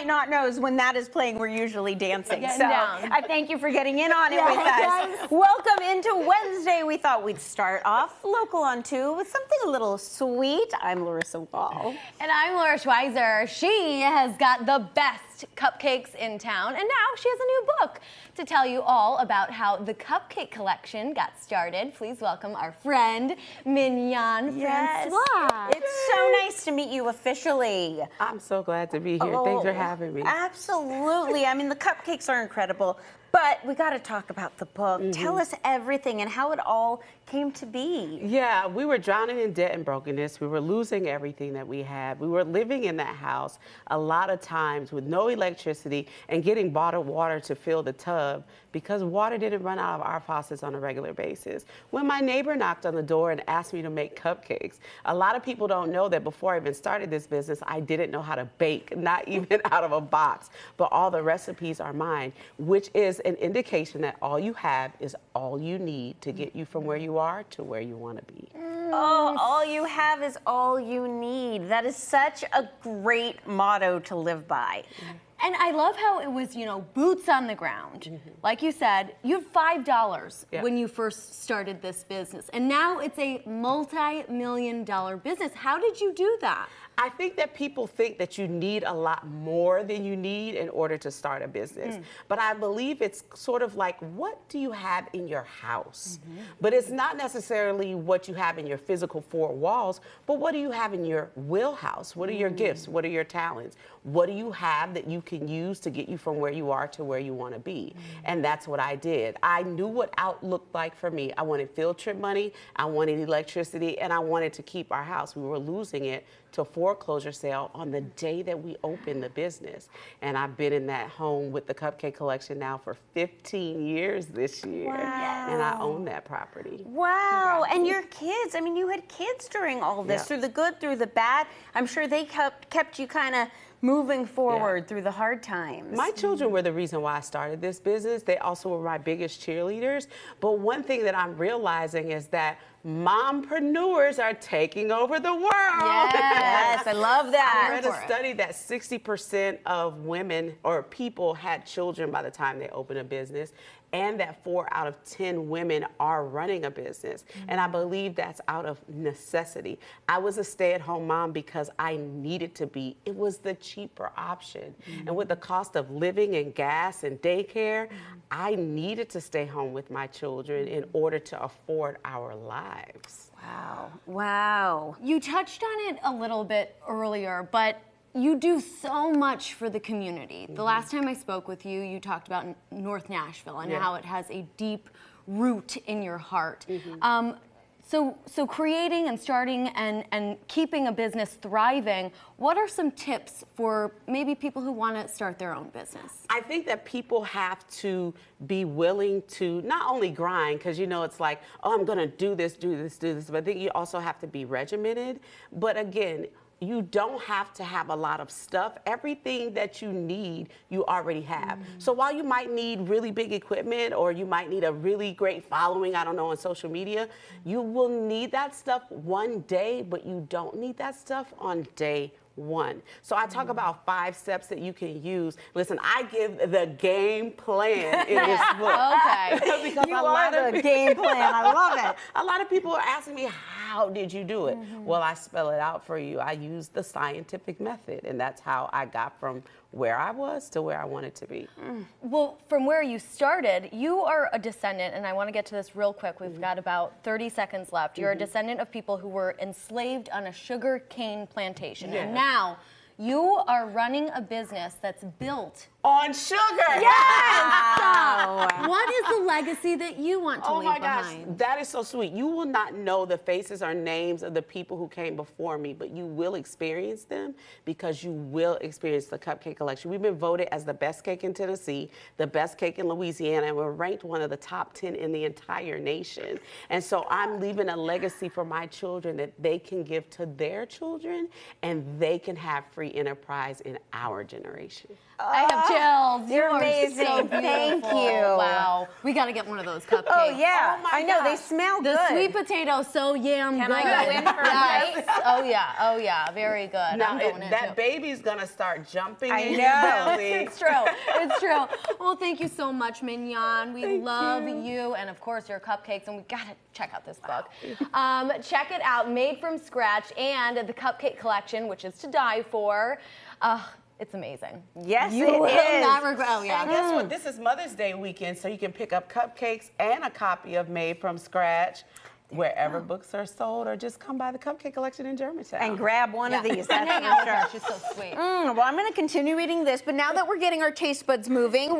might not know is when that is playing, we're usually dancing. Getting So down. I thank you for getting in on it with us. Welcome into Wednesday. We thought we'd start off local on 2 with something a little sweet. I'm Larissa Wall. And I'm Laura Schweizer. She has got the best cupcakes in town, and now she has a new book to tell you all about how the cupcake collection got started. Please welcome our friend, Mignon Francois. It's so nice to meet you officially. I'm so glad to be here. Thanks for having me. Absolutely. I mean, the cupcakes are incredible, but we got to talk about the book. Tell us everything and how it all came to be. Yeah, we were drowning in debt and brokenness. We were losing everything that we had. We were living in that house a lot of times with no electricity and getting bottled water to fill the tub because water didn't run out of our faucets on a regular basis. When my neighbor knocked on the door and asked me to make cupcakes, a lot of people don't know that before I even started this business, I didn't know how to bake, not even out of a box, but all the recipes are mine, which is an indication that all you have is all you need to get you from where you are to where you want to be. Oh, all you have is all you need. That is such a great motto to live by. And I love how it was, you know, boots on the ground. Like you said, you had $5 when you first started this business, and now it's a multi-million-dollar business. How did you do that? I think that people think that you need a lot more than you need in order to start a business. But I believe it's sort of like, what do you have in your house? But it's not necessarily what you have in your physical 4 walls, but what do you have in your wheelhouse? What are your gifts? What are your talents? What do you have that you can use to get you from where you are to where you want to be? And that's what I did. I knew what out looked like for me. I wanted field trip money, I wanted electricity, and I wanted to keep our house. We were losing it to a foreclosure sale on the day that we opened the business. And I've been in that home with the cupcake collection now for 15 years this year. Wow. And I own that property. Wow, and your kids, I mean, you had kids during all this, through the good, through the bad. I'm sure they kept you kind of moving forward through the hard times. My children were the reason why I started this business. They also were my biggest cheerleaders. But one thing that I'm realizing is that mompreneurs are taking over the world. Yes, I love that. I read a study that 60% of women or people had children by the time they opened a business, and that 4 out of 10 women are running a business. And I believe that's out of necessity. I was a stay-at-home mom because I needed to be. It was the cheaper option. And with the cost of living and gas and daycare, I needed to stay home with my children in order to afford our lives. Wow, wow. You touched on it a little bit earlier, but you do so much for the community. The last time I spoke with you, you talked about North Nashville and how it has a deep root in your heart. So creating and starting and keeping a business thriving, what are some tips for maybe people who want to start their own business? I think that people have to be willing to not only grind, because you know it's like, oh, I'm going to do this, but I think you also have to be regimented. But again, you don't have to have a lot of stuff. Everything that you need, you already have. So while you might need really big equipment or you might need a really great following, I don't know, on social media, you will need that stuff one day, but you don't need that stuff on day one. So I talk about 5 steps that you can use. Listen, I give the game plan in this book. Okay. Because You are the game plan. I love it. A lot of people are asking me, how did you do it? Well, I spell it out for you. I use the scientific method, and that's how I got from where I was to where I wanted to be. Well, from where you started, you are a descendant, and I want to get to this real quick. We've got about 30 seconds left. You're a descendant of people who were enslaved on a sugar cane plantation. And now you are running a business that's built On sugar! Yes! What is the legacy that you want to leave behind? Gosh, that is so sweet. You will not know the faces or names of the people who came before me, but you will experience them because you will experience the Cupcake Collection. We've been voted as the best cake in Tennessee, the best cake in Louisiana, and we're ranked one of the top 10 in the entire nation. And so I'm leaving a legacy for my children that they can give to their children, and they can have free gluten-free enterprise in our generation. I have chills. You're You are amazing. so beautiful. Thank you. Wow. We got to get one of those cupcakes. Oh yeah, Oh, my I know they gosh. smell The good. sweet potato, so yam Can good. I go in for a Yes. bite? Oh yeah, very good. Now, I'm going in that too. baby's gonna start jumping I in your know. belly. It's true. It's true. Well, thank you so much, Mignon. We Thank love you. you and, of course, your cupcakes. And we got to check out this book. Check it out, Made from Scratch, and the Cupcake Collection, which is to die for. It's amazing. Yes, You it will is. not regret. Oh, yeah. And guess what? This is Mother's Day weekend, so you can pick up cupcakes and a copy of Made from Scratch wherever books are sold, or just come by the Cupcake Collection in Germantown. And grab one of these. And That's hang out for with her. sure. She's so sweet. Well, I'm going to continue eating this, but now that we're getting our taste buds moving.